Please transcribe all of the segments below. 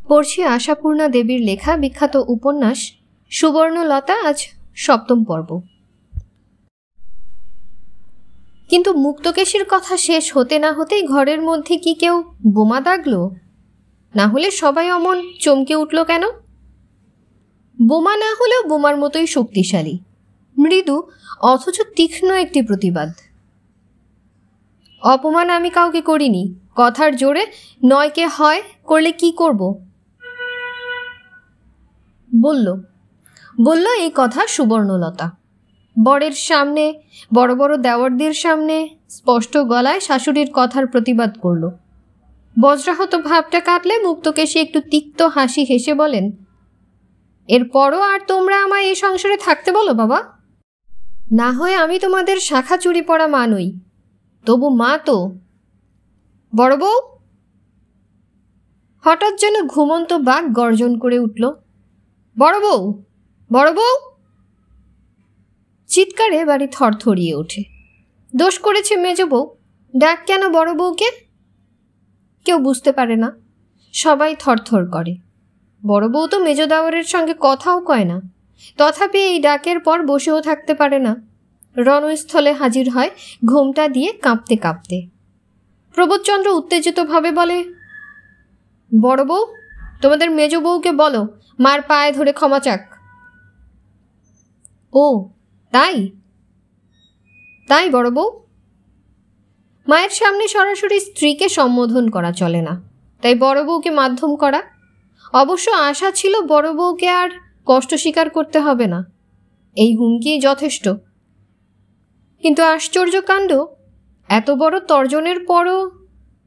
পড়ছি আশাপূর্ণা দেবীর লেখা বিখ্যাত উপন্যাস সুবর্ণলতা, আজ ৭ম পর্ব। কিন্তু মুক্তকেশীর কথা শেষ হতে না হতেই ঘরের মধ্যে কি কেউ বোমা দাগলো? না হলে সবাই অমন চমকে উঠল কেন? বোমা না হলেও বোমার মতোই শক্তিশালী, মৃদু অথচ তীক্ষ্ণ একটি প্রতিবাদ। অপমান আমি কাউকে করিনি, কথার জোরে নয়কে হয় করলে কি করব? বলল এই কথা সুবর্ণলতা। বরের সামনে, বড় বড় দেওয়ারদের সামনে স্পষ্ট গলায় শাশুড়ির কথার প্রতিবাদ করল। বজ্রাহত ভাবটা কাটলে মুক্তকেশী একটু তিক্ত হাসি হেসে বলেন, এরপরও আর তোমরা আমায় এই সংসারে থাকতে বলো বাবা? না হয় আমি তোমাদের শাখা চুরি পড়া মা নই, তবু মা তো। বড় বউ! হঠাৎ যেন ঘুমন্ত বাঘ গর্জন করে উঠল, বড় বউ, বড় বউ! চিৎকারে বাড়ি থরথরিয়ে ওঠে। দোষ করেছে মেজ বউ, ডাক কেন বড় বউকে? কেউ বুঝতে পারে না, সবাই থরথর করে। বড় বউ তো মেজ দেওরের সঙ্গে কথাও কয় না, তথাপি এই ডাকের পর বসেও থাকতে পারে না। রণস্থলে হাজির হয় ঘোমটা দিয়ে কাঁপতে কাঁপতে। প্রবোধচন্দ্র উত্তেজিতভাবে বলে, বড় বউ, তোমাদের মেজ বউকে বলো মার পায়ে ধরে ক্ষমা চাক। ও তাই? তাই বড় বউ? মায়ের সামনে সরাসরি স্ত্রীকে সম্বোধন করা চলে না, তাই বড় বউকে মাধ্যম করা। অবশ্য আশা ছিল বড় বউকে আর কষ্ট স্বীকার করতে হবে না, এই হুমকি যথেষ্ট। কিন্তু আশ্চর্য কাণ্ড, এত বড় তর্জনের পরও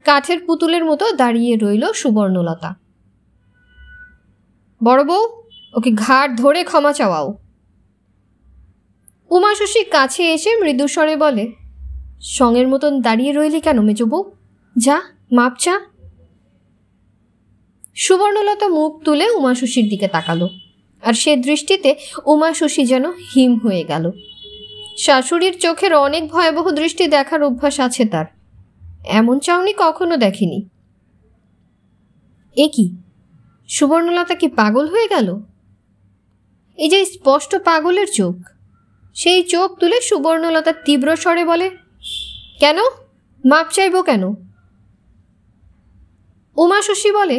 কাঠের পুতুলের মতো দাঁড়িয়ে রইল সুবর্ণলতা। বড় বউ, ওকে ঘাড় ধরে ক্ষমা চাওয়াও। উমাশশী কাছে এসে মৃদুস্বরে বলে, সঙ্গের মতন দাঁড়িয়ে রইলি কেন মেজ বউ? যা মাপ চা। সুবর্ণলতা মুখ তুলে উমাশশীর দিকে তাকালো, আর সে দৃষ্টিতে উমাশশী যেন হিম হয়ে গেল। শাশুড়ির চোখের অনেক ভয়াবহ দৃষ্টি দেখার অভ্যাস আছে তার, এমন চাউনি কখনো দেখেনি। এ কি, সুবর্ণলতা কি পাগল হয়ে গেল? এই যে স্পষ্ট পাগলের চোখ, সেই চোখ তুলে সুবর্ণলতা তীব্র স্বরে বলে, কেন মাপ চাইব কেন? উমাশশী বলে,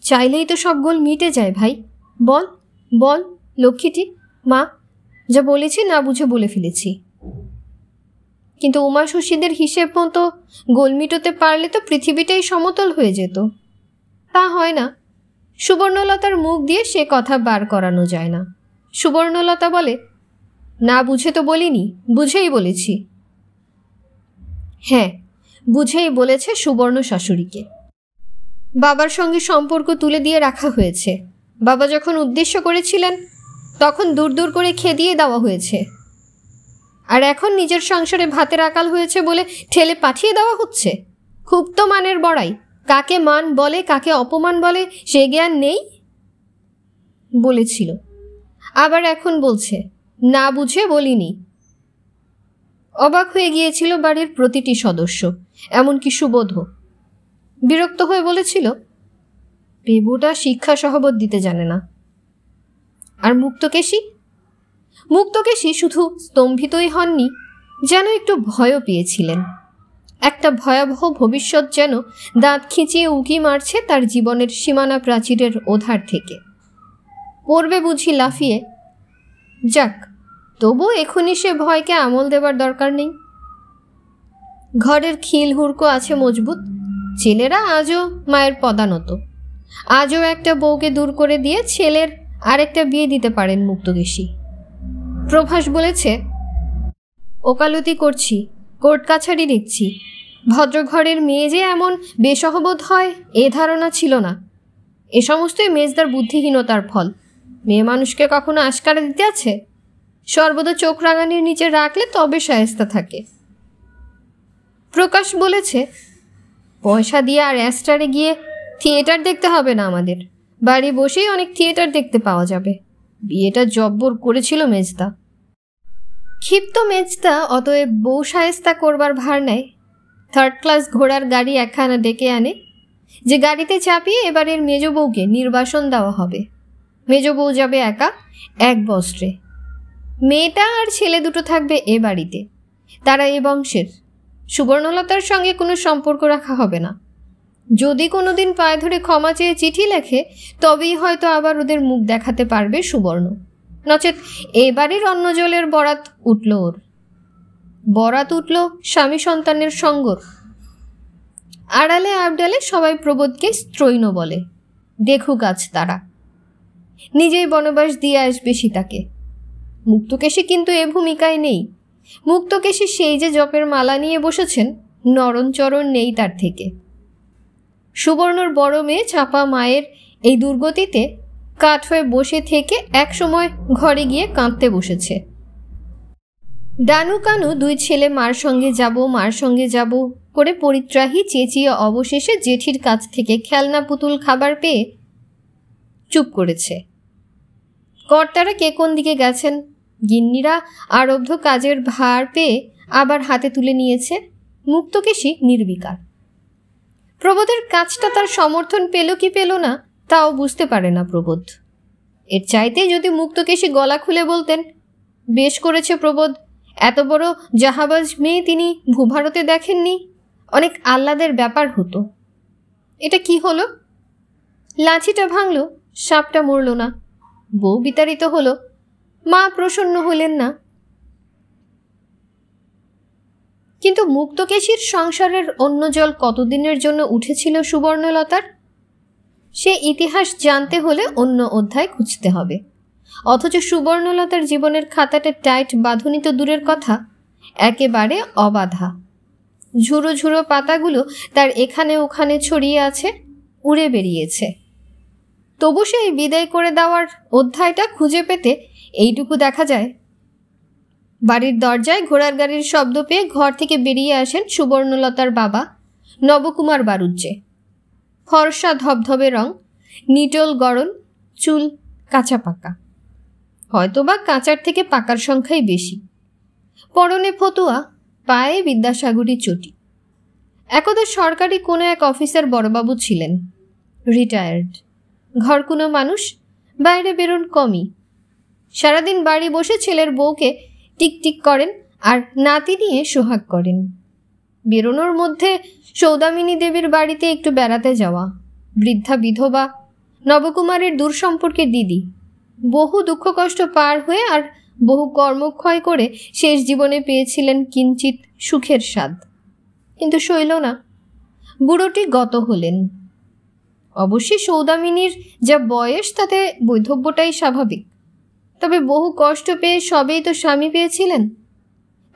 চাইলেই তো সব গোল মিটে যায় ভাই, বল বল লক্ষ্মীটি, মা যা বলেছি না বুঝে বলে ফেলেছি। কিন্তু উমাশশীদের হিসেব মতো গোল মিটোতে পারলে তো পৃথিবীটাই সমতল হয়ে যেত। তা হয় না, সুবর্ণলতার মুখ দিয়ে সে কথা বার করানো যায় না। সুবর্ণলতা বলে, না বুঝে তো বলিনি, বুঝেই বলেছি। হ্যাঁ, বুঝেই বলেছে সুবর্ণ শাশুড়িকে। বাবার সঙ্গে সম্পর্ক তুলে দিয়ে রাখা হয়েছে। বাবা যখন উদ্দেশ্য করেছিলেন তখন দূর দূর করে খেদিয়ে দেওয়া হয়েছে, আর এখন নিজের সংসারে ভাতের আকাল হয়েছে বলে ঠেলে পাঠিয়ে দেওয়া হচ্ছে। খুব তো মানের বড়াই, কাকে মান বলে কাকে অপমান বলে সে জ্ঞান নেই। বলেছিল, আবার এখন বলছে না বুঝে বলিনি। অবাক হয়ে গিয়েছিল বাড়ির প্রতিটি সদস্য, এমনকি সুবোধ। বিরক্ত হয়ে বলেছিল, বেবুটা শিক্ষা সহবত দিতে জানে না। আর মুক্তকেশী শুধু স্তম্ভিতই হননি, যেন একটু ভয়ও পেয়েছিলেন। একটা ভয়াবহ ভবিষ্যৎ যেন দাঁত খিঁচিয়ে উকি মারছে তার জীবনের সীমানা প্রাচীরের ওধার থেকে। পড়বে বুঝি লাফিয়ে? যাক, তবু এখনই সে ভয়কে আমল দেবার দরকার নেই। ঘরের খিল হুড়কো আছে মজবুত, ছেলেরা আজও মায়ের পদানত। আজও একটা বউকে দূর করে দিয়ে ছেলের আরেকটা বিয়ে দিতে পারেন মুক্তকেশী। প্রভাস বলেছে, ওকালতি করছি, কোর্ট কাছারি দেখছি, ভদ্রঘরের মেয়ে যে এমন বেসহবোধ হয় এ ধারণা ছিল না। এ সমস্তই মেজদার বুদ্ধিহীনতার ফল। মেয়ে মানুষকে কখনো আশকারা দিতে আছে? সর্বদা চোখ রাঙানির নিচে রাখলে তবে শায়েস্তা থাকে। প্রকাশ বলেছে, পয়সা দিয়ে আর অ্যাস্টারে গিয়ে থিয়েটার দেখতে হবে না, আমাদের বাড়ি বসেই অনেক থিয়েটার দেখতে পাওয়া যাবে। বিয়েটা জব্বর করেছিল মেজদা। ক্ষিপ্ত মেজদা অতএব বউ শায়েস্তা করবার ভার নেয়। 3rd ক্লাস ঘোড়ার গাড়ি একখানা ডেকে আনে, যে গাড়িতে চাপিয়ে এবারের মেজ বউকে নির্বাসন দেওয়া হবে। মেজ বউ যাবে একা, এক বস্ত্রে। মেয়েটা আর ছেলে দুটো থাকবে এ বাড়িতে। তারা এ বংশের। সুবর্ণলতার সঙ্গে কোনো সম্পর্ক রাখা হবে না। যদি কোনোদিন পায়ে ধরে ক্ষমা চেয়ে চিঠি লেখে, তবেই হয়তো আবার ওদের মুখ দেখাতে পারবে সুবর্ণ। নচেত এবারের অন্ন জলের বরাত উঠল ওর। বরাত উঠল স্বামী সন্তানের সঙ্গর। আড়ালে আবডালে সবাই প্রবোধকে স্ত্রৈণ বলে। দেখুক আজ তারা। নিজেই বনবাস দিয়ে আসবে সীতাকে। মুক্তকেশী কিন্তু এ ভূমিকায় নেই। মুক্তকেশী সেই যে জপের মালা নিয়ে বসেছেন, নরণচরণ নেই তার থেকে। সুবর্ণর বড় মেয়ে চাপা মায়ের এই দুর্গতিতে কাঠ হয়ে বসে থেকে একসময় ঘরে গিয়ে কাঁদতে বসেছে। ডানু কানু দুই ছেলে মার সঙ্গে যাব করে পরিত্রাহী চেঁচিয়ে অবশেষে জেঠির কাছ থেকে খেলনা পুতুল খাবার পেয়ে চুপ করেছে। কর্তারা কে কোন দিকে গেছেন। গিন্নিরা আরব্ধ কাজের ভার পেয়ে আবার হাতে তুলে নিয়েছে। মুক্তকেশী নির্বিকার। প্রবোধের কাজটা তার সমর্থন পেল কি পেল না তাও বুঝতে পারে না প্রবোধ। এর চাইতে যদি মুক্তকেশী গলা খুলে বলতেন, বেশ করেছে প্রবোধ, এত বড় জাহাবাজ মেয়ে তিনি ভূভারতে দেখেননি, অনেক আহ্লাদের ব্যাপার হতো। এটা কি হলো? লাঠিটা ভাঙল, সাপটা মরল না। বউ বিতাড়িত হলো, মা প্রসন্ন হলেন না। কিন্তু মুক্তকেশীর সংসারের অন্য জল কতদিনের জন্য উঠেছিল সুবর্ণলতার? সে ইতিহাস জানতে হলে অন্য অধ্যায় খুঁজতে হবে। অথচ সুবর্ণলতার জীবনের খাতাটা টাইট বাঁধুনি তো দূরের কথা, একেবারে অবাধা। ঝুড়ো ঝুড়ো পাতাগুলো তার এখানে ওখানে ছড়িয়ে আছে, উড়ে বেরিয়েছে। তবু সেই বিদায় করে দেওয়ার অধ্যায়টা খুঁজে পেতে এইটুকু দেখা যায়। বাড়ির দরজায় ঘোড়ার গাড়ির শব্দ পেয়ে ঘর থেকে বেরিয়ে আসেন সুবর্ণলতার বাবা নবকুমার বাড়ুজ্জে। ফর্সা ধবধবে রং, নিটোল গড়ন, চুল কাঁচা পাকা, হয়তোবা কাঁচার থেকে পাকার সংখ্যাই বেশি। পরনে ফতুয়া, পায়ে বিদ্যাসাগরী চটি। একদা সরকারি কোনো এক অফিসার বড়বাবু ছিলেন, রিটায়ার্ড। ঘরকুনো মানুষ, বাইরে বেরোন কমই। সারাদিন বাড়ি বসে ছেলের বউকে টিকটিক করেন আর নাতি নিয়ে সোহাগ করেন। বেরোনোর মধ্যে সৌদামিনী দেবীর বাড়িতে একটু বেড়াতে যাওয়া, বৃদ্ধা বিধবা নবকুমারের দূর সম্পর্কের দিদি, বহু দুঃখ কষ্ট পার হয়ে আর বহু কর্মক্ষয় করে শেষ জীবনে পেয়েছিলেন কিঞ্চিত সুখের স্বাদ। কিন্তু সইল না, বুড়োটি গত হলেন। অবশ্যই সৌদামিনীর যা বয়স তাতে বৈধব্যটাই স্বাভাবিক। তবে বহু কষ্ট পেয়ে সবেই তো স্বামী পেয়েছিলেন।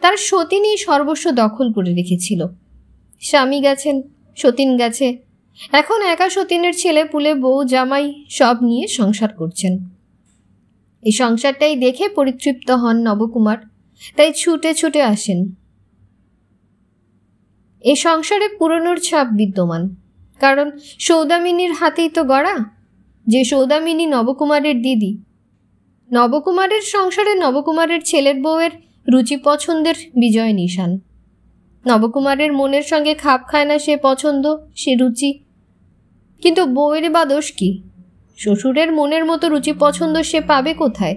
তার সতীনই সর্বস্ব দখল করে রেখেছিল। স্বামী গেছেন, সতীন গেছে, এখন একা সতীনের ছেলে পুলে বউ জামাই সব নিয়ে সংসার করছেন। এই সংসারটাই দেখে পরিতৃপ্ত হন নবকুমার, তাই ছুটে ছুটে আসেন। এই সংসারে পুরনোর ছাপ বিদ্যমান, কারণ সৌদামিনীর হাতেই তো গড়া। যে সৌদামিনী নবকুমারের দিদি। নবকুমারের সংসারে নবকুমারের ছেলের বউয়ের রুচি পছন্দের বিজয় নিশান। নবকুমারের মনের সঙ্গে খাপ খায় না সে পছন্দ, সে রুচি। কিন্তু বউয়ের বা দোষ কি? শ্বশুরের মনের মতো রুচি পছন্দ সে পাবে কোথায়?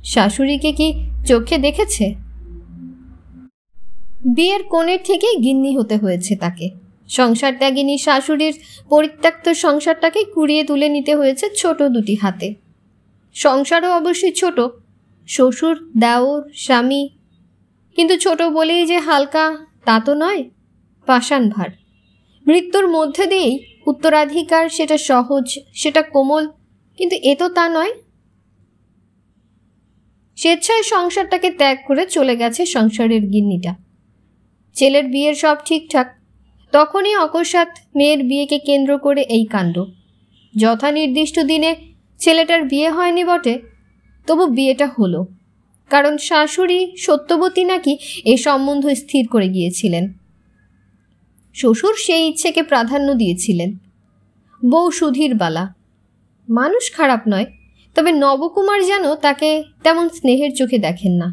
শাশুড়িকে কি চোখে দেখেছে? বিয়ের কোণের থেকে গিন্নি হতে হয়েছে তাকে। সংসার ত্যাগিনী শাশুড়ির পরিত্যক্ত সংসারটাকে কুড়িয়ে তুলে নিতে হয়েছে ছোট দুটি হাতে। সংসারও অবশ্যই ছোট, শ্বশুর, দেওর, স্বামী। কিন্তু ছোট বলেই যে হালকা তা তো নয়, পাষাণ ভার। মৃত্যুর মধ্যে দিয়েই উত্তরাধিকার, সেটা সহজ, সেটা কোমল, কিন্তু এ তো তা নয়। স্বেচ্ছায় সংসারটাকে ত্যাগ করে চলে গেছে সংসারের গিন্নিটা। ছেলের বিয়ের সব ঠিকঠাক, তখনই অকস্মাৎ মেয়ের বিয়েকে কেন্দ্র করে এই কাণ্ড। যথা নির্দিষ্ট দিনে ছেলেটার বিয়ে হয়নি বটে, তবু বিয়েটা হলো, কারণ শাশুড়ি সত্যবতী নাকি এই সম্বন্ধ স্থির করে গিয়েছিলেন। শ্বশুর সেই ইচ্ছেকে প্রাধান্য দিয়েছিলেন। বউ সুধীর বালা, মানুষ খারাপ নয়, তবে নবকুমার যেন তাকে তেমন স্নেহের চোখে দেখেন না।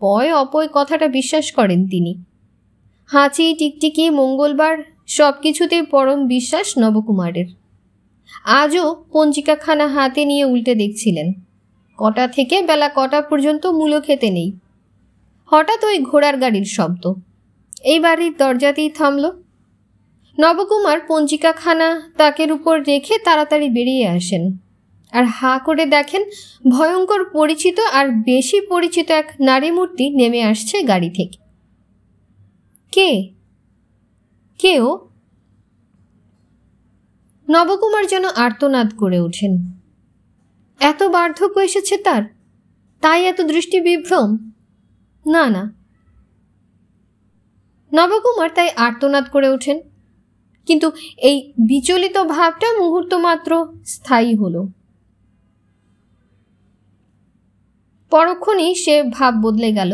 পয় অপয় কথাটা বিশ্বাস করেন তিনি। হাঁচি, টিকটিকি, মঙ্গলবার সব কিছুতেই পরম বিশ্বাস নবকুমারের। আজও পঞ্জিকাখানা হাতে নিয়ে উল্টে দেখছিলেন কটা থেকে বেলা কটা পর্যন্ত মূলো খেতে নেই। হঠাৎ ওই ঘোড়ার গাড়ির শব্দ এই বাড়ির দরজাতেই থামল। নবকুমার পঞ্জিকাখানা তাকের উপর রেখে তাড়াতাড়ি বেরিয়ে আসেন আর হাঁ করে দেখেন ভয়ঙ্কর পরিচিত আর বেশি পরিচিত এক নারী মূর্তি নেমে আসছে গাড়ি থেকে। কে কে ও? নবকুমার যেন আর্তনাদ করে ওঠেন। এত বার্ধক্য এসেছে তার, তাই এত দৃষ্টি বিভ্রম? না না। নবকুমার তাই আর্তনাদ করে ওঠেন, কিন্তু এই বিচলিত ভাবটা মুহূর্ত মাত্র স্থায়ী হল। পরক্ষণেই সে ভাব বদলে গেল।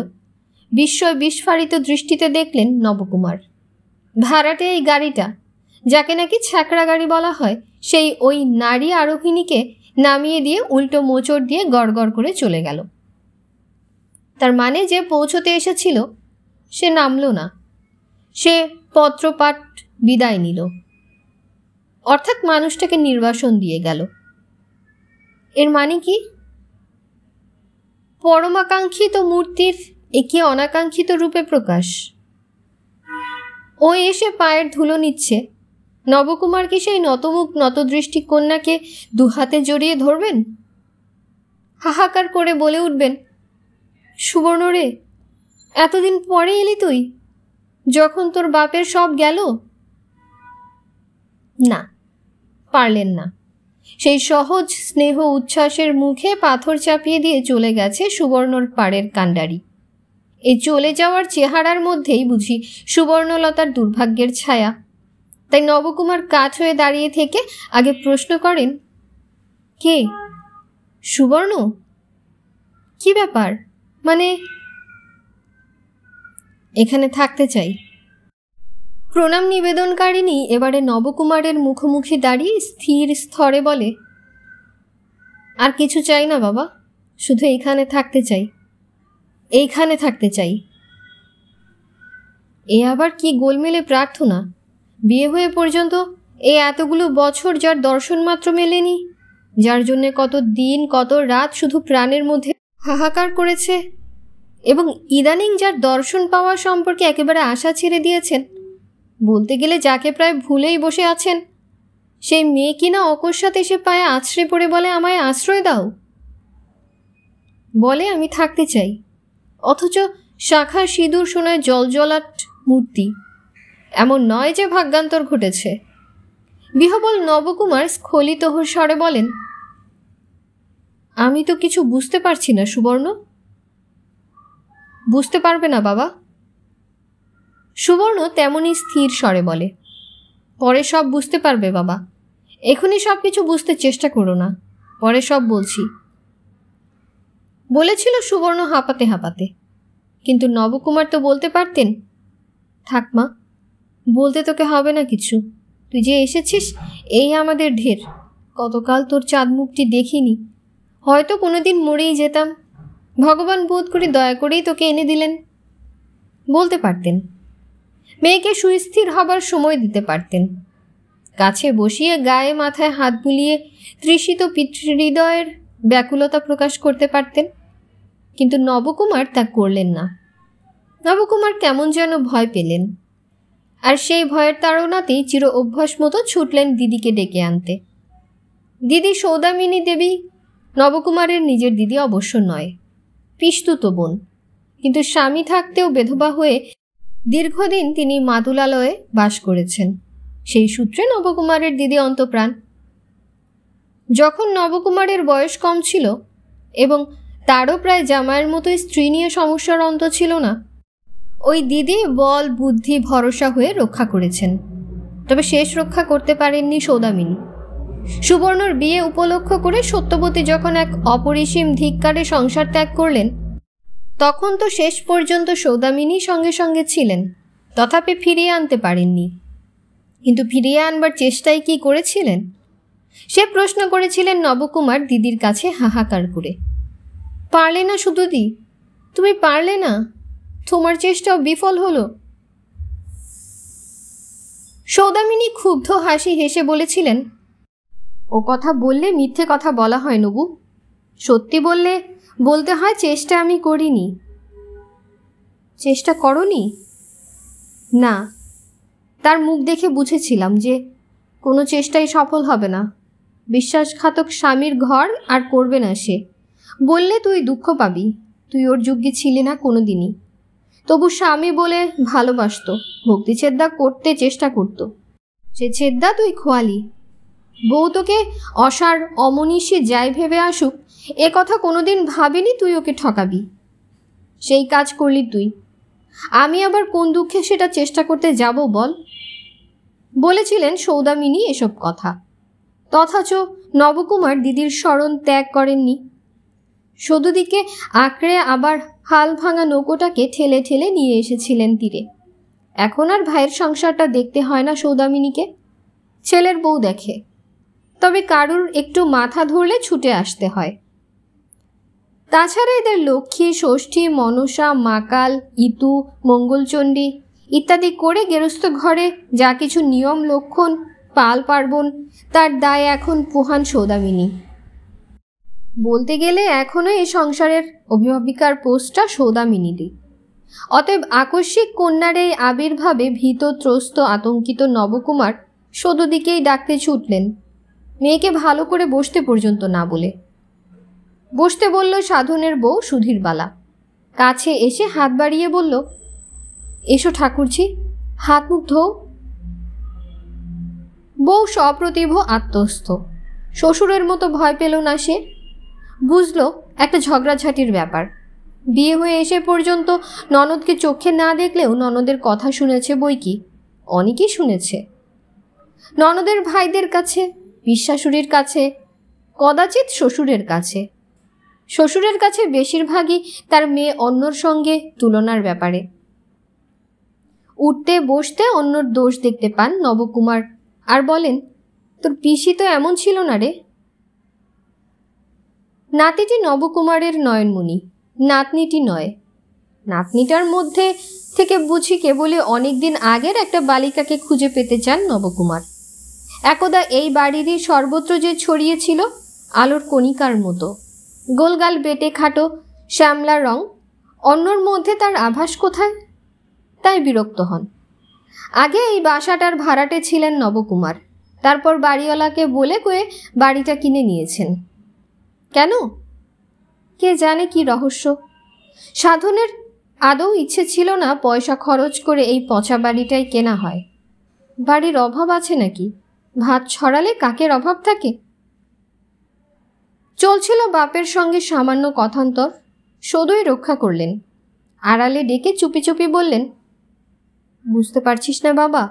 বিস্ময় বিস্ফারিত দৃষ্টিতে দেখলেন নবকুমার ভাড়াটে এই গাড়িটা, যাকে নাকি ছ্যাকড়া গাড়ি বলা হয়, সেই ওই নারী আরোহিণীকে নামিয়ে দিয়ে উল্টো মোচড় দিয়ে গড়গড় করে চলে গেল। তার মানে যে পৌঁছতে এসেছিল সে নামল না, সে পত্রপাঠ বিদায় নিল, অর্থাৎ মানুষটাকে নির্বাসন দিয়ে গেল। এর মানে কি? পরমাকাঙ্ক্ষিত মূর্তির একে অনাকাঙ্ক্ষিত রূপে প্রকাশ। ও এসে পায়ের ধুলো নিচ্ছে, নবকুমার কি সেই নতমুখ নতদৃষ্টি কন্যাকে দুহাতে জড়িয়ে ধরবেন, হাহাকার করে বলে উঠবেন, সুবর্ণ রে, এতদিন পরে এলি তুই, যখন তোর বাপের সব গেল? না, পারলেন না। সেই সহজ স্নেহ উচ্ছ্বাসের মুখে পাথর চাপিয়ে দিয়ে চলে গেছে সুবর্ণর পাড়ের কাণ্ডারি। এই চলে যাওয়ার চেহারার মধ্যেই বুঝি সুবর্ণলতার দুর্ভাগ্যের ছায়া। তাই নবকুমার কাঠ হয়ে দাঁড়িয়ে থেকে আগে প্রশ্ন করেন, কে? সুবর্ণ? কি ব্যাপার? মানে এখানে থাকতে চাই। প্রণাম নিবেদনকারিণী এবারে নবকুমারের মুখোমুখি দাঁড়িয়ে স্থির স্থরে বলে, আর কিছু চাই না বাবা, শুধু এইখানে থাকতে চাই, এইখানে থাকতে চাই। এ আবার কি গোলমেলে প্রার্থনা! বিয়ে হয়ে পর্যন্ত এই এতগুলো বছর যার দর্শন মাত্র মেলেনি, যার জন্যে কত দিন কত রাত শুধু প্রাণের মধ্যে হাহাকার করেছে, এবং ইদানিং যার দর্শন পাওয়া সম্পর্কে একেবারে আশা ছেড়ে দিয়েছেন, বলতে গেলে যাকে প্রায় ভুলেই বসে আছেন, সেই মেয়ে কিনা অকস্মাৎ এসে পায়ে আছড়ে পড়ে বলে, আমায় আশ্রয় দাও, বলে আমি থাকতে চাই। অথচ শাখার সিঁদুর সোনায় জলজলাট মূর্তি। এমন নয় যে ভাগ্যান্তর ঘটেছে। বিহবল নবকুমার স্খলিত স্বরে বলেন, আমি তো কিছু বুঝতে পারছি না সুবর্ণ। বুঝতে পারবে না বাবা। সুবর্ণ তেমনই স্থির স্বরে বলে, পরে সব বুঝতে পারবে বাবা, এখনই সব কিছু বুঝতে চেষ্টা করো না, পরে সব বলছি, বলেছিল সুবর্ণ হাঁপাতে হাঁপাতে। কিন্তু নবকুমার তো বলতে পারতেন, থাক মা, বলতে তোকে হবে না কিছু, তুই যে এসেছিস এই আমাদের ঢের, কতকাল তোর চাঁদ মুখটি দেখিনি, হয়তো কোনোদিন মরেই যেতাম, ভগবান বোধ করে দয়া করেই তোকে এনে দিলেন, বলতে পারতেন। মেয়েকে সুস্থির হবার সময় দিতে পারতেন, কাছে বসিয়ে গায়ে মাথায় হাত বুলিয়ে তৃষিত পিতৃহৃদয়ের ব্যাকুলতা প্রকাশ করতে পারতেন। কিন্তু নবকুমার তা করলেন না। নবকুমার কেমন যেন ভয় পেলেন, আর সেই ভয়ের তাড়নাতেই চির অভ্যাস মতো ছুটলেন দিদিকে ডেকে আনতে। দিদি সৌদামিনী দেবী নবকুমারের নিজের দিদি অবশ্য নয়, পিস্তুত বোন, কিন্তু স্বামী থাকতেও বেধবা হয়ে দীর্ঘদিন তিনি মাতুলালয়ে বাস করেছেন। সেই সূত্রে নবকুমারের দিদি অন্তপ্রাণ। যখন নবকুমারের বয়স কম ছিল এবং তারও প্রায় জামাইয়ের মতোই স্ত্রী নিয়ে সমস্যার অন্ত ছিল না, ওই দিদি বল বুদ্ধি ভরসা হয়ে রক্ষা করেছেন। তবে শেষ রক্ষা করতে পারেননি সৌদামিনী। সুবর্ণর বিয়ে উপলক্ষ করে সত্যবতী যখন এক অপরিসীম ধিক্কারে সংসার ত্যাগ করলেন, তখন তো শেষ পর্যন্ত সৌদামিনী সঙ্গে সঙ্গে ছিলেন, তথাপি ফিরিয়ে আনতে পারেননি। কিন্তু ফিরিয়ে আনবার চেষ্টাই কি করেছিলেন? সে প্রশ্ন করেছিলেন নবকুমার দিদির কাছে হাহাকার করে। পারলে না সুদুদি, তুমি পারলে না, তোমার চেষ্টাও বিফল হলো। সৌদামিনী ক্ষুব্ধ হাসি হেসে বলেছিলেন, ও কথা বললে মিথ্যে কথা বলা হয় নবু, সত্যি বললে বলতে হয় চেষ্টা আমি করিনি। চেষ্টা করনি? না, তার মুখ দেখে বুঝেছিলাম যে কোনো চেষ্টাই সফল হবে না। বিশ্বাসঘাতক স্বামীর ঘর আর করবে না সে। বললে তুই দুঃখ পাবি, তুই ওর যোগ্যে ছিলি না কোনো দিনই। তবু স্বামী বলে ভালোবাসত, ভক্তিছেদ্দা করতে চেষ্টা করত, সে ছেদ্দা তুই খোয়ালি। বউ তোকে অসার অমনীষী যাই ভেবে আসুক, এ কথা কোনোদিন ভাবিনি তুই ওকে ঠকাবি। সেই কাজ করলি তুই। আমি আবার কোন দুঃখে সেটা চেষ্টা করতে যাব বল? বলেছিলেন সৌদামিনী এসব কথা, তথাচ নবকুমার দিদির স্মরণ ত্যাগ করেননি। সদুদিকে আঁকড়ে আবার হাল ভাঙা নৌকোটাকে ঠেলে ঠেলে নিয়ে এসেছিলেন তীরে। এখন আর ভাইয়ের সংসারটা দেখতে হয় না সৌদামিনীকে, ছেলের বউ দেখে। তবে কারুর একটু মাথা ধরলে ছুটে আসতে হয়। তাছাড়া এদের লক্ষ্মী, ষষ্ঠী, মনসা, মাকাল, ইতু, মঙ্গলচণ্ডী ইত্যাদি করে গেরস্থ ঘরে যা কিছু নিয়ম লক্ষণ, পাল পার্বণ, তার দায় এখন পোহান সৌদামিনী। বলতে গেলে এখনও এই সংসারের অভিভাবিকার পোস্টটা সৌদামিনীরই। অতএব আকস্মিক কন্যার এই আবির্ভাবে ভীত, ত্রস্ত, আতঙ্কিত নবকুমার সদুদিকেই ডাকতে ছুটলেন, মেয়েকে ভালো করে বসতে পর্যন্ত না বলে। বসতে বলল সাধনের বউ সুধীরবালা। কাছে এসে হাত বাড়িয়ে বলল, এসো ঠাকুরজি, হাত মুখ ধোও। বউ সপ্রতিভ আত্মস্থ, শ্বশুরের মতো ভয় পেল না সে। বুঝল একটা ঝগড়াঝাটির ব্যাপার। বিয়ে হয়ে এসে পর্যন্ত ননদকে চোখে না দেখলেও ননদের কথা শুনেছে বই কি, অনেকেই শুনেছে। ননদের ভাইদের কাছে, বিশ্বাশুড়ির কাছে, কদাচিৎ শ্বশুরের কাছে। শ্বশুরের কাছে বেশিরভাগই তার মেয়ে অন্যর সঙ্গে তুলনার ব্যাপারে। উঠতে বসতে অন্যর দোষ দেখতে পান নবকুমার, আর বলেন, তোর পিসি তো এমন ছিল না রে। নাতিটি নবকুমারের নয়নমণি, নাতনিটি নয়। নাতনিটার মধ্যে থেকে বুঝি কেবলই অনেকদিন আগের একটা বালিকাকে খুঁজে পেতে চান নবকুমার। একদা এই বাড়িরই সর্বত্র যে ছড়িয়েছিল আলোর কণিকার মতো, গোলগাল বেটে খাটো শ্যামলা রং, অন্যর মধ্যে তার আভাস কোথায়? তাই বিরক্ত হন। আগে এই বাসাটার ভাড়াটে ছিলেন নবকুমার, তারপর বাড়িওয়ালাকে বলে কয়ে বাড়িটা কিনে নিয়েছেন। কেন? কে জানে কি রহস্য। সাধনের আদৌ ইচ্ছে ছিল না পয়সা খরচ করে এই পচা বাড়িটাই কেনা হয়। বাড়ির অভাব আছে নাকি? ভাত ছড়ালে কাকের অভাব থাকে? চলছিল বাপের সঙ্গে সামান্য কথান্তর, সদয় রক্ষা করলেন। আড়ালে ডেকে চুপি চুপি বললেন, বুঝতে পারছিস না বাবা,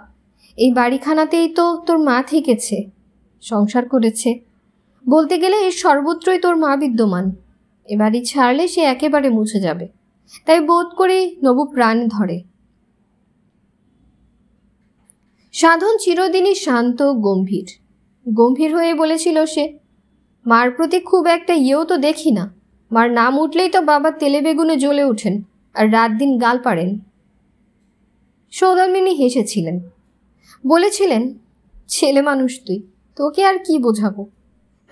এই বাড়িখানাতেই তো তোর মা থেকেছে, সংসার করেছে। বলতে গেলে এর সর্বত্রই তোর মা বিদ্যমান। এ বাড়ি ছাড়লে সে একেবারে মুছে যাবে, তাই বোধ করে নবু প্রাণ ধরে। সাধন চিরদিনই শান্ত, গম্ভীর গম্ভীর হয়ে বলেছিল সে, মার প্রতি খুব একটা ইয়েও তো দেখি না। মার নাম উঠলেই তো বাবা তেলে বেগুনে জ্বলে ওঠেন আর রাত দিন গাল পাড়েন। সৌদামিনী হেসেছিলেন, বলেছিলেন, ছেলে মানুষ তুই, তোকে আর কি বোঝাবো।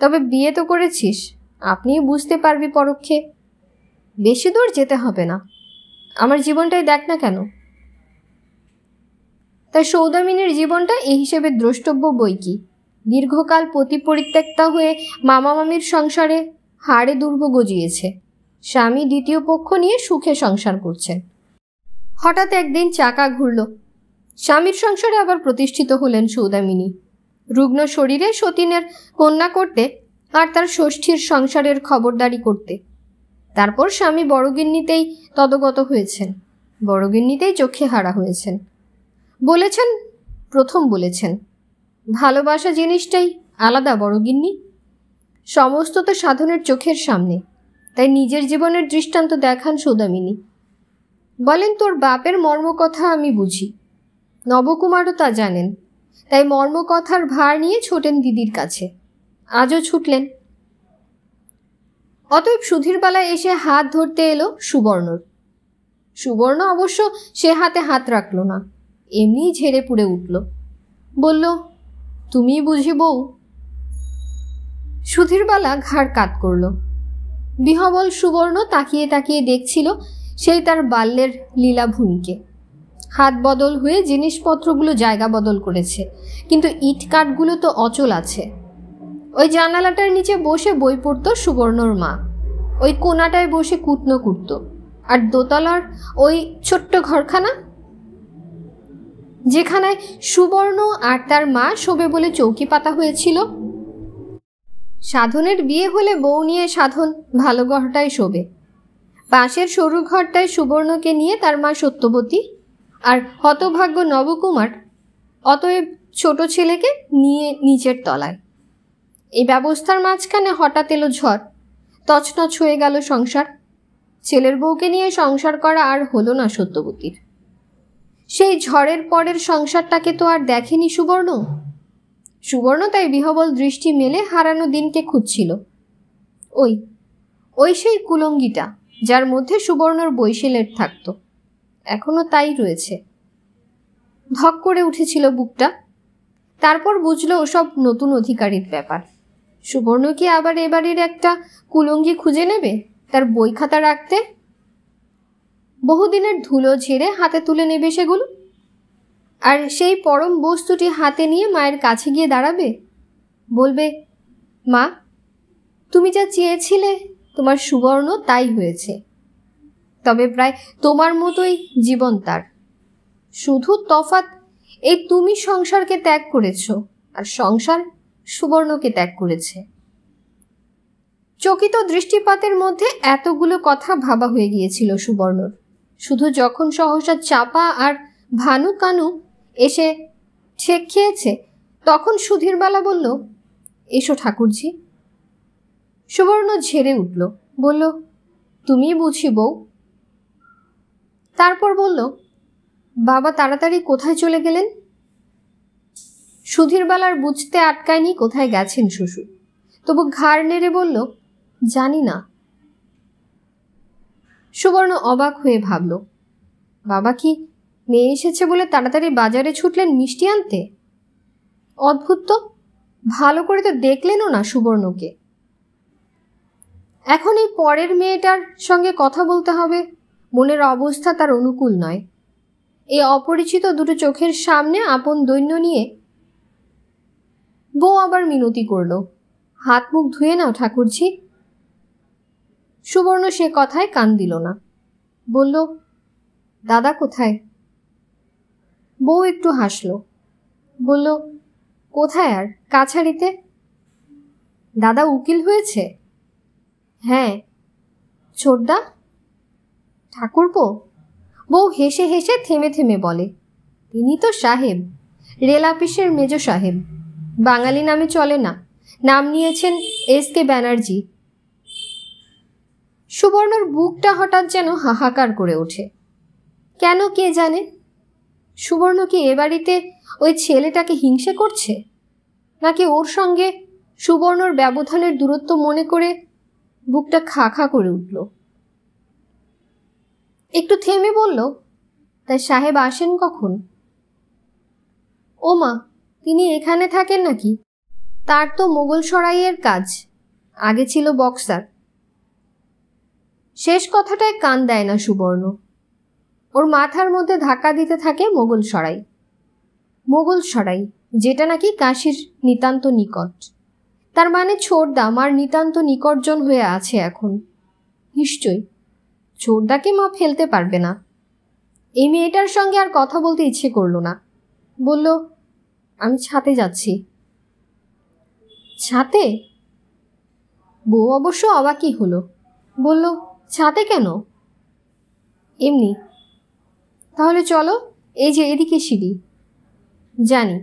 তবে বিয়ে তো করেছিস, আপনিই বুঝতে পারবি পরোক্ষে। বেশি দূর যেতে হবে না, আমার জীবনটাই দেখ না কেন। তাই সৌদামিনীর জীবনটা এই হিসেবে দ্রষ্টব্য বই কি। দীর্ঘকাল পতি পরিত্যক্তা হয়ে মামা মামির সংসারে হাড়ে দুর্ভোগ গজিয়েছে। স্বামী দ্বিতীয় পক্ষ নিয়ে সুখে সংসার করছেন। হঠাৎ একদিন চাকা ঘুরল। স্বামীর সংসারে আবার প্রতিষ্ঠিত হলেন সৌদামিনী, রুগ্ন শরীরে সতীনের কন্যা করতে আর তার ষষ্ঠীর সংসারের খবরদারি করতে। তারপর স্বামী বড়গিন্নিতেই তদগত হয়েছেন, বড়গিন্নিতেই চোখে হারা হয়েছেন। বলেছেন, প্রথম বলেছেন, ভালোবাসা জিনিসটাই আলাদা বড়গিন্নি। সমস্ত তো সাধনের চোখের সামনে, তাই নিজের জীবনের দৃষ্টান্ত দেখান সৌদামিনী। বলেন, তোর বাপের মর্মকথা আমি বুঝি, নবকুমারও তা জানেন, তাই মর্মকথার ভার নিয়ে ছোটেন দিদির কাছে। আজও ছুটলেন। অতএব সুধীরবালায় এসে হাত ধরতে এলো সুবর্ণর। সুবর্ণ অবশ্য সে হাতে হাত রাখল না, এমনিই ঝেড়ে পুড়ে উঠল। বলল, তুমিই বুঝি বউ? সুধীরবালা ঘাড় কাত করল। বিহবল সুবর্ণ তাকিয়ে তাকিয়ে দেখছিল সেই তার বাল্যের লীলাভূমিকে। হাত বদল হয়ে জিনিসপত্রগুলো জায়গা বদল করেছে, কিন্তু ইট কাঠগুলো তো অচল আছে। ওই জানালাটার নিচে বসে বই পড়তো সুবর্ণর মা, ওই কোনাটায় বসে কুটনো কুটত। আর দোতলার ওই ছোট্ট ঘরখানা, যেখানে সুবর্ণ আর তার মা শোবে বলে চৌকি পাতা হয়েছিল। সাধনের বিয়ে হলে বউ নিয়ে সাধন ভালো ঘরটায় শোবে, পাশের সরু ঘরটায় সুবর্ণকে নিয়ে তার মা সত্যবতী আর হতভাগ্য নবকুমার অতএব ছোট ছেলেকে নিয়ে নিচের তলায়। এই ব্যবস্থার মাঝখানে হঠাৎ এলো ঝড়, তছনছ হয়ে গেল সংসার। ছেলের বউকে নিয়ে সংসার করা আর হলো না সত্যবতীর। সেই ঝড়ের পরের সংসারটাকে তো আর দেখেনি সুবর্ণ। সুবর্ণ তাই বিহবল দৃষ্টি মেলে হারানো দিনকে খুঁজছিল। ওই সেই কুলঙ্গিটা যার মধ্যে সুবর্ণর বৈশিলের থাকতো, এখনো তাই রয়েছে। ধক করে উঠেছিল বুকটা। তারপর বুঝলো ওসব নতুন অধিকারীর ব্যাপার। সুবর্ণ কি আবার এবারের একটা কুলঙ্গি খুঁজে নেবে তার বই খাতা রাখতে? বহুদিনের ধুলো ঝেড়ে হাতে তুলে নেবে সেগুলো, আর সেই পরম বস্তুটি হাতে নিয়ে মায়ের কাছে গিয়ে দাঁড়াবে, বলবে, মা, তুমি যা চেয়েছিলে তোমার সুবর্ণ তাই হয়েছে। তবে প্রায় তোমার মতোই জীবন তার, শুধু তফাৎ এই তুমি সংসারকে ত্যাগ করেছ আর সংসার সুবর্ণকে ত্যাগ করেছে। চকিত দৃষ্টিপাতের মধ্যে এতগুলো কথা ভাবা হয়ে গিয়েছিল সুবর্ণর। শুধু যখন সহসা চাপা আর ভানু কানু এসে ঠেক খেয়েছে তখন সুধীরবালা বলল, এসো ঠাকুরজি। সুবর্ণ ঝেড়ে উঠল, বলল, তুমিই বুঝি বউ? তারপর বলল, বাবা তাড়াতাড়ি কোথায় চলে গেলেন? সুধীরবালার বুঝতে আটকায়নি কোথায় গেছেন শ্বশুর, তবু ঘাড় নেড়ে বলল, জানি না। সুবর্ণ অবাক হয়ে ভাবল, বাবা কি মেয়ে এসেছে বলে তাড়াতাড়ি বাজারে ছুটলেন মিষ্টি আনতে? অদ্ভুত তো, ভালো করে তো দেখলেনও না সুবর্ণকে। এখন এই পরের মেয়েটার সঙ্গে কথা বলতে হবে, মনের অবস্থা তার অনুকূল নয়। এই অপরিচিত দুটো চোখের সামনে আপন দৈন্য নিয়ে বউ আবার মিনতি করল, হাত মুখ ধুয়ে নাও ঠাকুরজি। সুবর্ণ সে কথায় কান দিল না, বলল, দাদা কোথায়? বউ একটু হাসল, বলল, কোথায় আর, কাছারিতে। দাদা উকিল হয়েছে? হ্যাঁ। ছোটদা? ঠাকুরপো। বউ হেসে হেসে থেমে থেমে বলে, তিনি তো সাহেব, রেল অফিসের মেজ সাহেব। বাঙালি নামে চলে না, নাম নিয়েছেন এস.কে. ব্যানার্জি। সুবর্ণর বুকটা হঠাৎ যেন হাহাকার করে ওঠে। কেন কে জানে? সুবর্ণ কি এ বাড়িতে ওই ছেলেটাকে হিংসে করছে, নাকি ওর সঙ্গে সুবর্ণর ব্যবধানের দূরত্ব মনে করে বুকটা খা খা করে উঠল। একটু থেমে বলল, তাই সাহেব আসেন কখন? ও মা, তিনি এখানে থাকেন নাকি? তার তো মোগল সরাইয়ের কাজ, আগে ছিল বক্সার। শেষ কথাটায় কান দেয় না সুবর্ণ। ওর মাথার মধ্যে ধাক্কা দিতে থাকে মোগল সরাই। মোগল সরাই, যেটা নাকি কাশীর নিতান্ত নিকট। তার মানে ছোটদা মার নিতান্ত নিকটজন হয়ে আছে এখন। নিশ্চয়ই ছোটদাকে মা ফেলতে পারবে না। এই মেয়েটার সঙ্গে আর কথা বলতে ইচ্ছে করল না। বলল, আমি ছাতে যাচ্ছি। ছাতে? বউ অবশ্য অবাকই হলো, বলল, ছাতে কেন? এমনি। তাহলে চলো, এই যে এদিকে সিঁড়ি। জানি।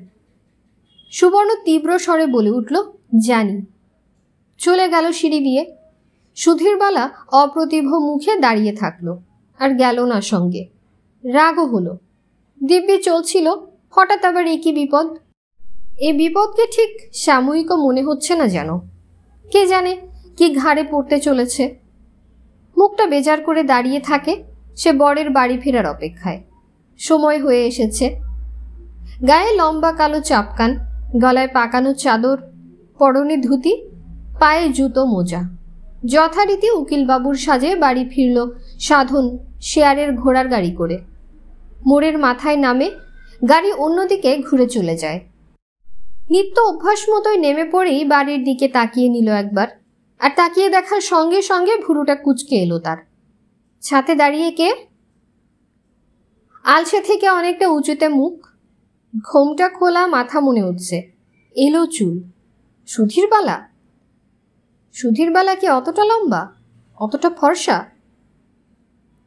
সুবর্ণ তীব্র স্বরে বলে উঠল, জানি। চলে গেল সিঁড়ি দিয়ে। সুধীরবালা অপ্রতিভ মুখে দাঁড়িয়ে থাকল, আর গেল না সঙ্গে। রাগও হলো। দিব্যি চলছিল, হঠাৎ আবার একই বিপদ। এ বিপদকে ঠিক সাময়িকও মনে হচ্ছে না যেন। কে জানে কি ঘাড়ে পড়তে চলেছে। মুখটা বেজার করে দাঁড়িয়ে থাকে সে বরের বাড়ি ফেরার অপেক্ষায়। সময় হয়ে এসেছে। গায়ে লম্বা কালো চাপকান, গলায় পাকানো চাদর, পরনে ধুতি, পায়ে জুতো মোজা। যথারীতি উকিলবাবুর সাজে বাড়ি ফিরল সাধন শেয়ারের ঘোড়ার গাড়ি করে। মোড়ের মাথায় নামে, গাড়ি অন্যদিকে ঘুরে চলে যায়। নিত্য অভ্যাস মতোই নেমে পড়েই বাড়ির দিকে তাকিয়ে নিল একবার, আর তাকিয়ে দেখার সঙ্গে সঙ্গে ভুরুটা কুঁচকে এলো তার। ছাতে দাঁড়িয়ে কে? আলসে থেকে অনেকটা উঁচুতে মুখ, ঘোমটা খোলা মাথা মনে উঠছে, এলো চুল। সুধীরবালা? সুধীরবালা কি অতটা লম্বা, অতটা ফর্সা?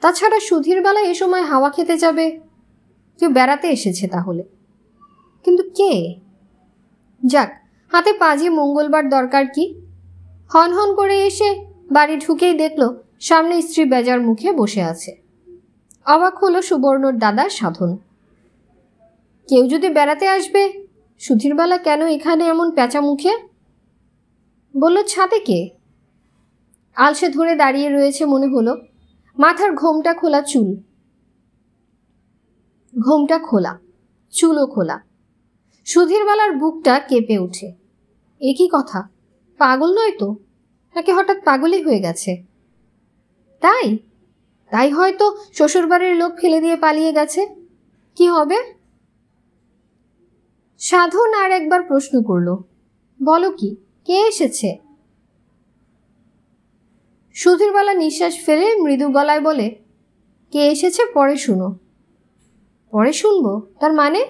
তাছাড়া সুধীরবালা এ সময় হাওয়া খেতে যাবে? কেউ বেড়াতে এসেছে তাহলে। কিন্তু কে? যাক, হাতে পাঁজি মঙ্গলবার দরকার কি? হন হন করে এসে বাড়ি ঢুকেই দেখল সামনে স্ত্রী বেজার মুখে বসে আছে। অবাক হলো সুবর্ণর দাদা সাধন। কেউ যদি বেড়াতে আসবে, সুধীরবালা কেন এখানে এমন প্যাঁচা মুখে? বলল, ছাতে কে? আলসে ধরে দাঁড়িয়ে রয়েছে মনে হলো, মাথার ঘোমটা খোলা, চুল ঘোমটা খোলা, চুলও খোলা। সুধীরবালার বুকটা কেঁপে ওঠে। এ কি কথা? পাগল নয় তো? নাকি হঠাৎ পাগলই হয়ে গেছে? তাই তাই হয়তো শ্বশুরবাড়ির লোক ফেলে দিয়ে পালিয়ে গেছে। কি হবে? সাধন আর একবার প্রশ্ন করল, বলো কি, কে এসেছে? সুধীরবালা নিঃশ্বাস ফেলে মৃদু গলায় বলে, কে এসেছে পরে শুনো। পরে শুনবো? তার মানে?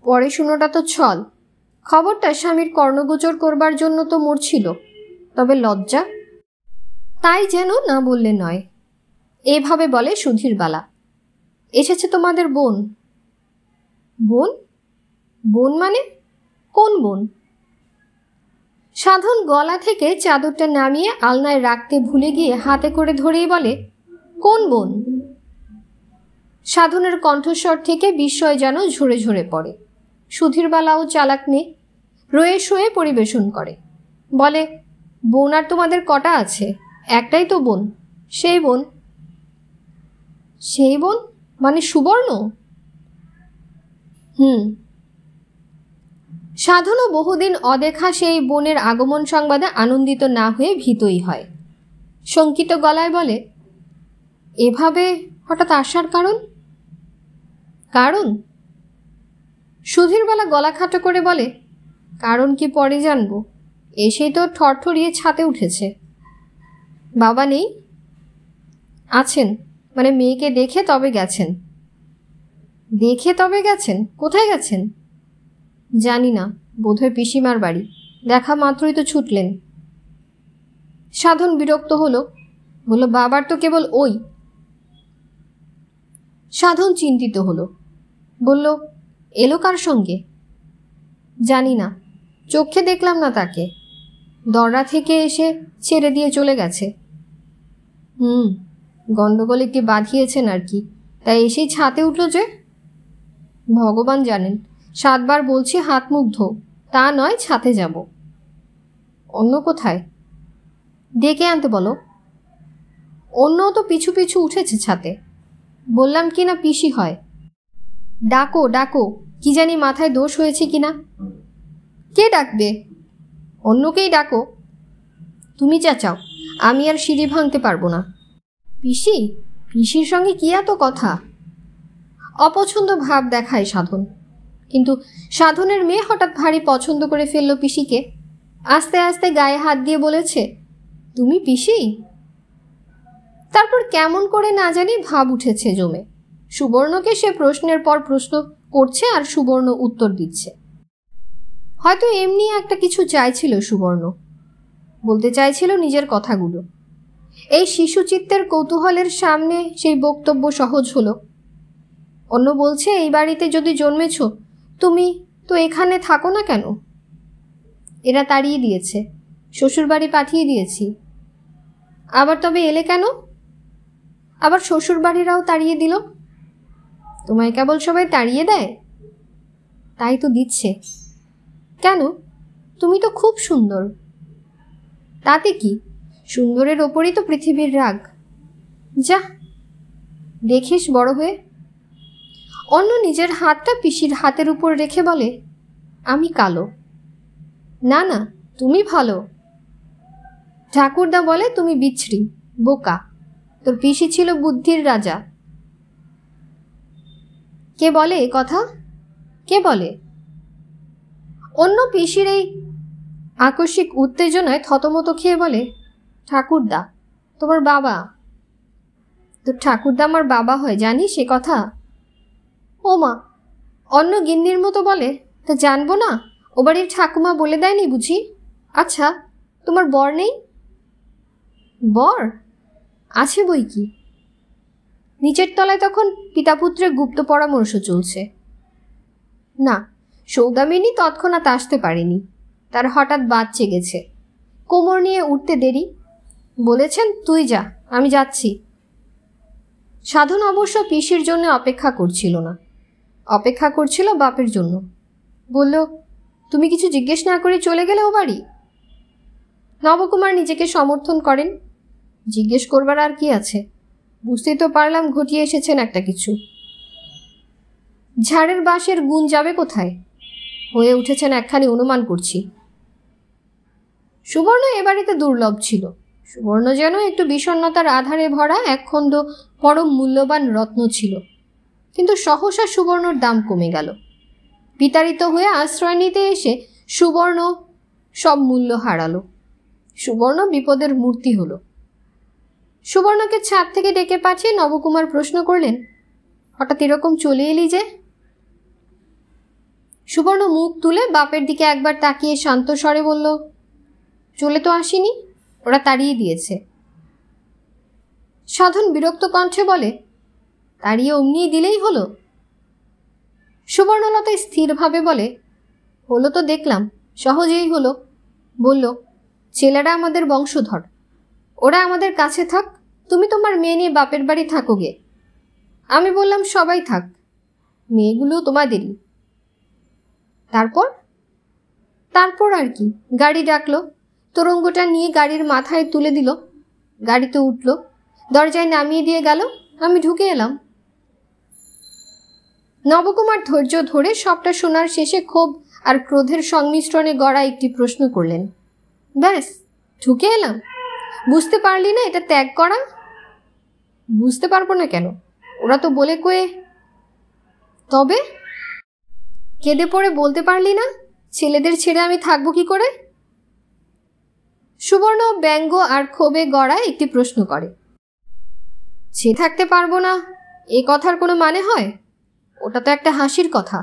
পরে শুনোটা তো ছল। খবরটা স্বামীর কর্ণগোচর করবার জন্য তো মরছিল, তবে লজ্জা, তাই যেন না বললে নয়। এভাবে বলে সুধীরবালা, এসেছে তোমাদের বোন। বোন? বোন মানে? কোন বোন? সাধন গলা থেকে চাদরটা নামিয়ে আলনায় রাখতে ভুলে গিয়ে হাতে করে ধরেই বলে, কোন বোন? সাধনের কণ্ঠস্বর থেকে বিস্ময় যেন ঝরে ঝরে পড়ে। সুধীরবালাও চালাক মেয়ে, রয়ে শোয়ে পরিবেশন করে, বলে, বোন আর তোমাদের কটা আছে? একটাই তো বোন। সেই বোন। সেই বোন মানে সুবর্ণ? সাধনও বহুদিন অদেখা সেই বোনের আগমন সংবাদে আনন্দিত না হয়ে ভীতই হয়। শঙ্কিত গলায় বলে, এভাবে হঠাৎ আসার কারণ? কারণ? সুধীরবালা গলা খাটো করে বলে, কারণ কি পরে জানবো, এসেই তো থরথরিয়ে ছাতে উঠেছে। বাবা নেই? আছেন, মানে মেয়েকে দেখে তবে গেছেন। দেখে তবে গেছেন? কোথায় গেছেন? জানি না, বোধহয় পিসিমার বাড়ি। দেখা মাত্রই তো ছুটলেন। সাধন বিরক্ত হলো, বলল, বাবার তো কেবল ওই। সাধন চিন্তিত হলো, বলল, এলো কার সঙ্গে? জানি না, চোখে দেখলাম না তাকে। দররা থেকে এসে ছেড়ে দিয়ে চলে গেছে। গন্ডগোল একটি বাঁধিয়েছেন আর কি, তাই এসেই ছাতে উঠল যে। ভগবান জানেন, 7 বার বলছি হাত মুখ ধো, তা নয় ছাতে যাব। অন্য কোথায়? ডেকে আনতে বলো। অন্য তো পিছু পিছু উঠেছে ছাতে। বললাম কি না পিসি হয়। ডাকো ডাকো, কি জানি মাথায় দোষ হয়েছে কিনা। কে ডাকবে? অন্যকেই ডাকো। তুমি চেঁচাও, আমি আর সিঁড়ি ভাঙতে পারবো না। পিসি? পিসির সঙ্গে কি এত কথা? অপছন্দ ভাব দেখায় সাধন, কিন্তু সাধনের মেয়ে হঠাৎ ভারী পছন্দ করে ফেলল পিসিকে। আস্তে আস্তে গায়ে হাত দিয়ে বলেছে, তুমি পিসি? তারপর কেমন করে না জানি ভাব উঠেছে জমে। সুবর্ণকে সে প্রশ্নের পর প্রশ্ন করছে আর সুবর্ণ উত্তর দিচ্ছে। হয়তো এমনি একটা কিছু চাইছিল সুবর্ণ, বলতে চাইছিল নিজের কথাগুলো। এই শিশুচিত্তের কৌতূহলের সামনে সেই বক্তব্য সহজ হলো। অন্য বলছে, এই বাড়িতে যদি জন্মেছ, তুমি তো এখানে থাকো না কেন? এরা তাড়িয়ে দিয়েছে, শ্বশুরবাড়ি পাঠিয়ে দিয়েছি। আবার তবে এলে কেন? আবার শ্বশুরবাড়িরাও তাড়িয়ে দিল। তোমায় কেবল সবাই তাড়িয়ে দেয়? তাই তো দিচ্ছে। কেন? তুমি তো খুব সুন্দর। তাতে কি, সুন্দরের ওপরই তো পৃথিবীর রাগ। যা দেখিস বড় হয়ে। অন্য নিজের হাতটা পিসির হাতের উপর রেখে বলে, আমি কালো। না না, তুমি ভালো। ঠাকুরদা বলে, তুমি বিচ্ছিরি, বোকা, তোর পিসি ছিল বুদ্ধির রাজা। কে বলে এ কথা? কে বলে? অন্য পিসির এই আকস্মিক উত্তেজনায় থতমত খেয়ে বলে, ঠাকুরদা, তোমার বাবা। তোর ঠাকুরদা আমার বাবা হয়, জানিস সে কথা? ও মা! অন্য গিন্নির মতো বলে, তা জানবো না? ও বাড়ির ঠাকুমা বলে দেয়নি বুঝি? আচ্ছা, তোমার বর নেই? বর আছে বই কি। নিচের তলায় তখন পিতাপুত্রের গুপ্ত পরামর্শ চলছে। না, সৌদামিনী তৎক্ষণাৎ আসতে পারেনি, তার হঠাৎ বাদ গেছে, কোমর নিয়ে উঠতে দেরি। বলেছেন, তুই যা, আমি যাচ্ছি। সাধন অবশ্য পিসির জন্য অপেক্ষা করছিল না, অপেক্ষা করছিল বাপের জন্য। বলল, তুমি কিছু জিজ্ঞেস না করে চলে গেলে ও বাড়ি? নবকুমার নিজেকে সমর্থন করেন, জিজ্ঞেস করবার আর কি আছে, বুঝতেই তো পারলাম ঘটিয়ে এসেছেন একটা কিছু। ঝাড়ের বাঁশের গুণ যাবে কোথায়? হয়ে উঠেছেন একখানি অনুমান করছি। সুবর্ণ এ বাড়িতে দুর্লভ ছিল। সুবর্ণ যেন একটু বিষণ্ণতার আধারে ভরা একখণ্ড পরম মূল্যবান রত্ন ছিল, কিন্তু সহসা সুবর্ণর দাম কমে গেল। বিতাড়িত হয়ে আশ্রয় নিতে এসে সুবর্ণ সব মূল্য হারালো। সুবর্ণ বিপদের মূর্তি হলো। সুবর্ণকে ছাদ থেকে ডেকে পাঠিয়ে নবকুমার প্রশ্ন করলেন, হঠাৎ এরকম চলে এলি যে? সুবর্ণ মুখ তুলে বাপের দিকে একবার তাকিয়ে শান্ত স্বরে বলল, চলে তো আসিনি, ওরা তাড়িয়ে দিয়েছে। সাধন বিরক্ত কণ্ঠে বলে, তাড়িয়ে অমনি দিলেই হলো? সুবর্ণলতা স্থিরভাবে বলে, হলো তো দেখলাম, সহজেই হলো। বলল, ছেলেরা আমাদের বংশধর, ওরা আমাদের কাছে থাক, তুমি তোমার মেয়ে নিয়ে বাপের বাড়ি থাকো গে। আমি বললাম, সবাই থাক, মেয়েগুলো তোমাদেরই। তারপর? তারপর আর কি, গাড়ি ডাকলো, তোরঙ্গটা নিয়ে গাড়ির মাথায় তুলে দিল, গাড়িতে উঠল, দরজায় নামিয়ে দিয়ে গেল, আমি ঢুকে এলাম। নবকুমার ধৈর্য ধরে সবটা শোনার শেষে ক্ষোভ আর ক্রোধের সংমিশ্রণে গড়া একটি প্রশ্ন করলেন, ব্যাস ঢুকে এলাম? বুঝতে পারলি না এটা ত্যাগ করা? বুঝতে পারবো না কেন, ওরা তো বলে কয়ে। তবে কেঁদে পড়ে বলতে পারলি না ছেলেদের ছেড়ে আমি থাকবো কি করে? সুবর্ণ ব্যঙ্গ আর ক্ষোভে গড়া একটি প্রশ্ন করে, সে থাকতে পারবো না এ কথার কোনো মানে হয়? ওটা তো একটা হাসির কথা।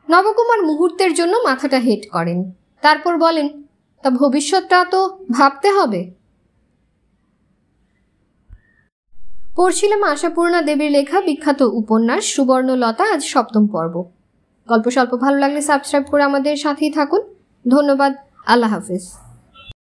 নবকুমার মুহূর্তের জন্য মাথাটা হেঁট করেন, তারপর বলেন, তা ভবিষ্যৎটা তো ভাবতে হবে। পড়ছিলাম আশাপূর্ণা দেবীর লেখা বিখ্যাত উপন্যাস সুবর্ণলতা, আজ 7ম পর্ব। গল্প স্বল্প ভালো লাগলে সাবস্ক্রাইব করে আমাদের সাথেই থাকুন। ধন্যবাদ। আল্লাহ হাফিজ।